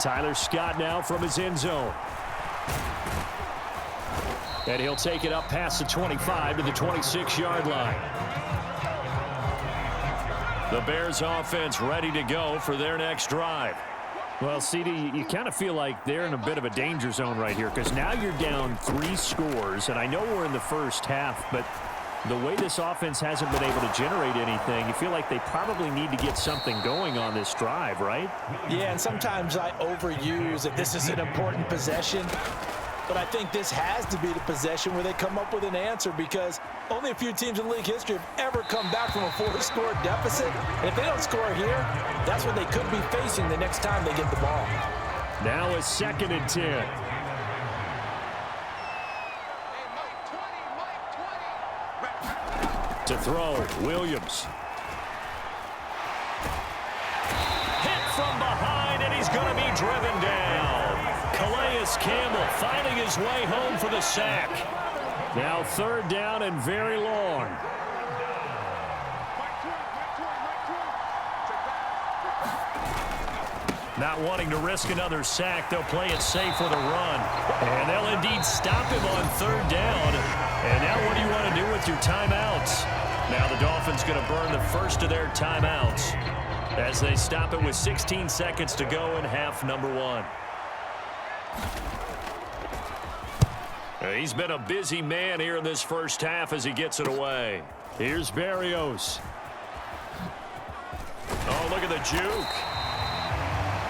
Tyler Scott now from his end zone. And he'll take it up past the 25 to the 26-yard line. The Bears offense ready to go for their next drive. Well, CD, you kind of feel like they're in a bit of a danger zone right here because now you're down 3 scores, and I know we're in the first half, but the way this offense hasn't been able to generate anything, you feel like they probably need to get something going on this drive, right? Yeah, and sometimes I overuse that this is an important possession, but I think this has to be the possession where they come up with an answer because only a few teams in league history have ever come back from a 4-score deficit. And if they don't score here, that's what they could be facing the next time they get the ball. Now a 2nd and 10. To throw, Williams. Hit from behind, and he's going to be driven down. Calais Campbell finding his way home for the sack. Now 3rd down and very long. Not wanting to risk another sack, they'll play it safe with a run. And they'll indeed stop him on 3rd down. And now what do you want to do with your timeouts? Now the Dolphins going to burn the first of their timeouts as they stop it with 16 seconds to go in half number 1. He's been a busy man here in this first half as he gets it away. Here's Berrios. Oh, look at the juke.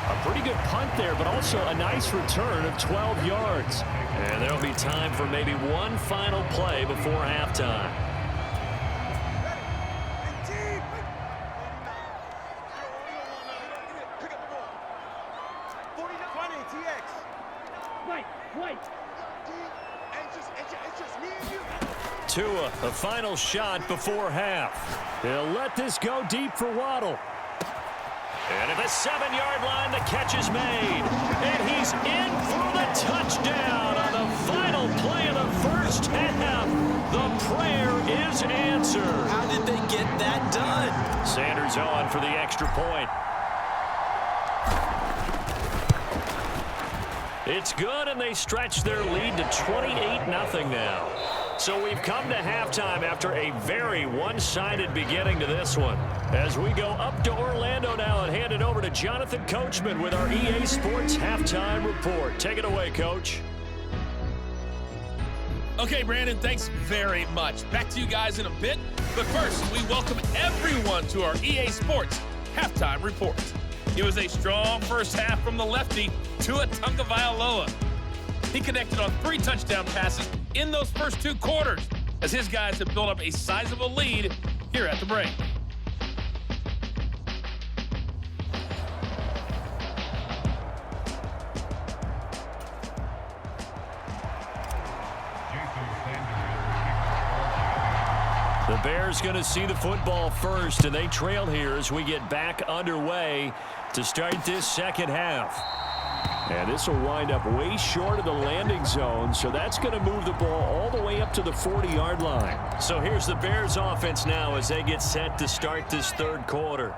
A pretty good punt there, but also a nice return of 12 yards. And there'll be time for maybe one final play before halftime. Tua, a final shot before half. He'll let this go deep for Waddle. And at the 7-yard line, the catch is made. And he's in for the touchdown on the final play of the first half. The prayer is answered. How did they get that done? Sanders on for the extra point. It's good, and they stretch their lead to 28-0 now. So we've come to halftime after a very one-sided beginning to this one. As we go up to Orlando now and hand it over to Jonathan Coachman with our EA Sports Halftime Report. Take it away, Coach. Okay, Brandon, thanks very much. Back to you guys in a bit. But first, we welcome everyone to our EA Sports Halftime Report. It was a strong first half from the lefty, Tua Tagovailoa. He connected on 3 touchdown passes in those first 2 quarters as his guys have built up a sizable lead here at the break. The Bears going to see the football first, and they trail here as we get back underway to start this second half. And this will wind up way short of the landing zone, so that's going to move the ball all the way up to the 40-yard line. So here's the Bears offense now as they get set to start this 3rd quarter.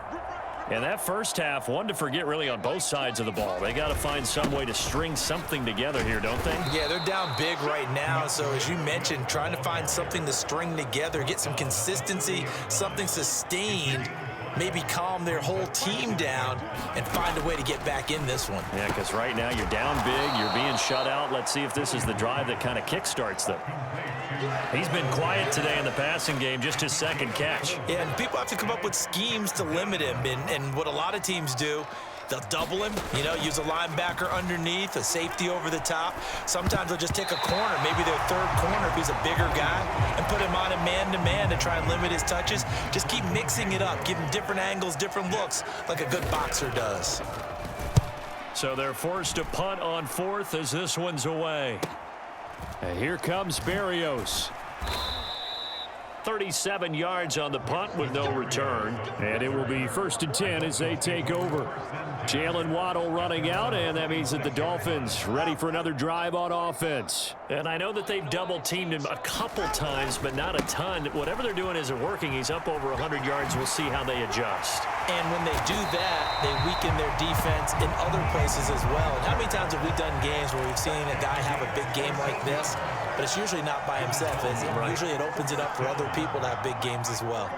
And that first half, one to forget really on both sides of the ball. They got to find some way to string something together here, don't they? Yeah, they're down big right now. So as you mentioned, trying to find something to string together, get some consistency, something sustained, maybe calm their whole team down and find a way to get back in this one. Yeah, because right now you're down big, you're being shut out. Let's see if this is the drive that kind of kickstarts them. He's been quiet today in the passing game, just his 2nd catch. Yeah, and people have to come up with schemes to limit him. And what a lot of teams do, they'll double him, use a linebacker underneath, a safety over the top. Sometimes they'll just take a corner, maybe their 3rd corner if he's a bigger guy, and put him on a man-to-man to try and limit his touches. Just keep mixing it up, give him different angles, different looks, like a good boxer does. So they're forced to punt on 4th as this one's away. And here comes Berrios. 37 yards on the punt with no return. And it will be 1st and 10 as they take over. Jalen Waddle running out, and that means that the Dolphins ready for another drive on offense. And I know that they've double-teamed him a couple times, but not a ton. Whatever they're doing isn't working. He's up over 100 yards. We'll see how they adjust. And when they do that, they weaken their defense in other places as well. And how many times have we done games where we've seen a guy have a big game like this, but it's usually not by himself, is it? Right. Usually it opens it up for other people to have big games as well.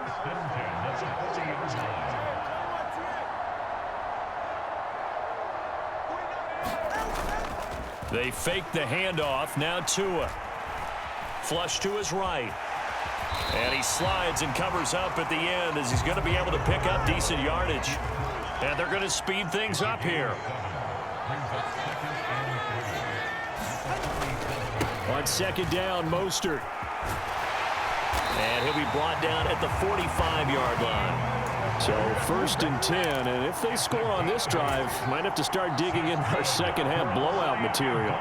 They fake the handoff. Now Tua. Flush to his right. And he slides and covers up at the end as he's going to be able to pick up decent yardage. And they're going to speed things up here. On 2nd down, Mostert. And he'll be brought down at the 45-yard line. So 1st and 10, and if they score on this drive, might have to start digging in our second-half blowout material.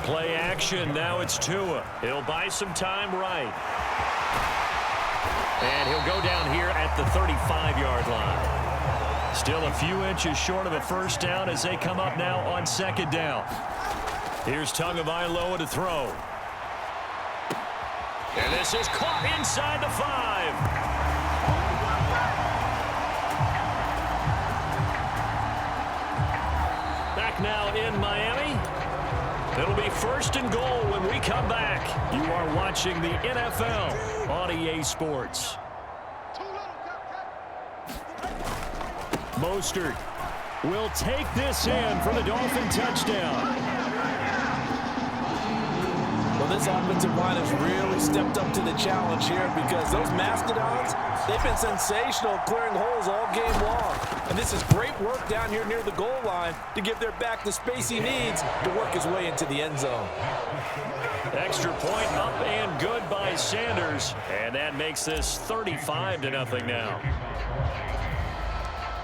Play action, now it's Tua. He'll buy some time right. And he'll go down here at the 35-yard line. Still a few inches short of a 1st down as they come up now on 2nd down. Here's Tagovailoa to throw. And this is caught inside the 5. Back now in Miami. It'll be 1st and goal when we come back. You are watching the NFL on EA Sports. Mostert will take this in for the Dolphin touchdown. Well, this offensive line has really stepped up to the challenge here because those Mastodons, they've been sensational clearing holes all game long. And this is great work down here near the goal line to give their back the space he needs to work his way into the end zone. Extra point up and good by Sanders. And that makes this 35-0 now.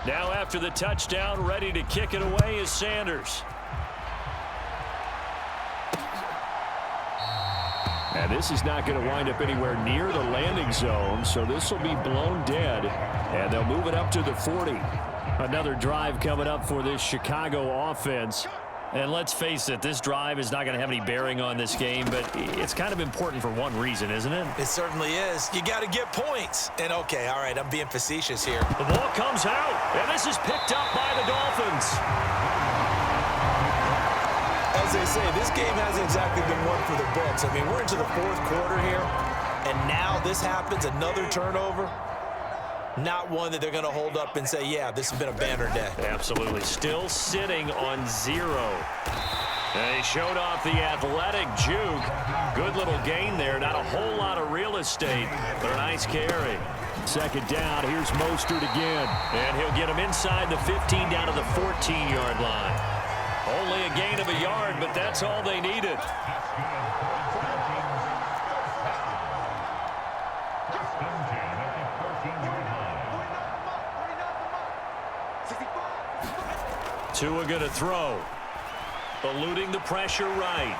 Now after the touchdown, ready to kick it away is Sanders. And this is not going to wind up anywhere near the landing zone, so this will be blown dead, and they'll move it up to the 40. Another drive coming up for this Chicago offense. And let's face it, this drive is not going to have any bearing on this game, but it's kind of important for one reason, isn't it? It certainly is. You got to get points. And okay, all right, I'm being facetious here. The ball comes out, and this is picked up by the Dolphins. As they say, this game hasn't exactly been one for the books. I mean, we're into the 4th quarter here, and now this happens, another turnover. Not one that they're going to hold up and say, yeah, this has been a banner day. Absolutely. Still sitting on 0. And he showed off the athletic juke. Good little gain there. Not a whole lot of real estate, but a nice carry. 2nd down. Here's Mostert again. And he'll get him inside the 15 down to the 14-yard line. Only a gain of a yard, but that's all they needed. Tua going to throw. Eluding the pressure right.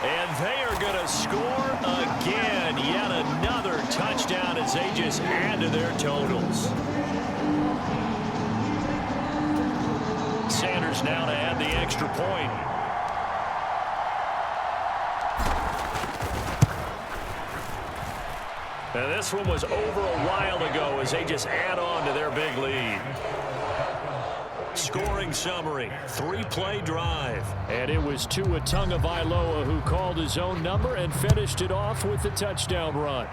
And they are going to score again. Yet another touchdown as they just add to their totals. Sanders now to add the extra point. And this one was over a while ago as they just add on to their big lead. Scoring summary, 3-play drive. And it was Tua Tagovailoa who called his own number and finished it off with the touchdown run.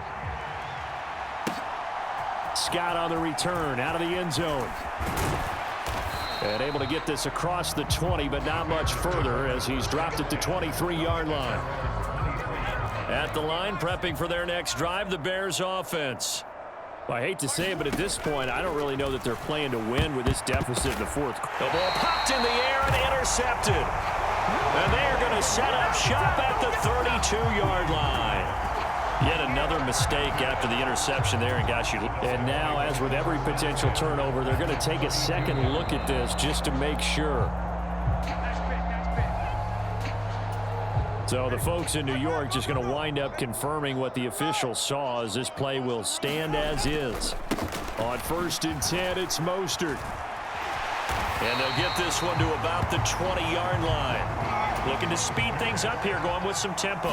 Scott on the return out of the end zone. And able to get this across the 20, but not much further as he's dropped at the 23-yard line. At the line, prepping for their next drive, the Bears offense. Well, I hate to say it, but at this point, I don't really know that they're playing to win with this deficit in the 4th. The ball popped in the air and intercepted. And they are going to set up shop at the 32-yard line. Yet another mistake after the interception there, and got you. And now, as with every potential turnover, they're going to take a second look at this just to make sure. So the folks in New York just going to wind up confirming what the officials saw, as this play will stand as is. On 1st and 10, it's Mostert. And they'll get this one to about the 20-yard line. Looking to speed things up here, going with some tempo.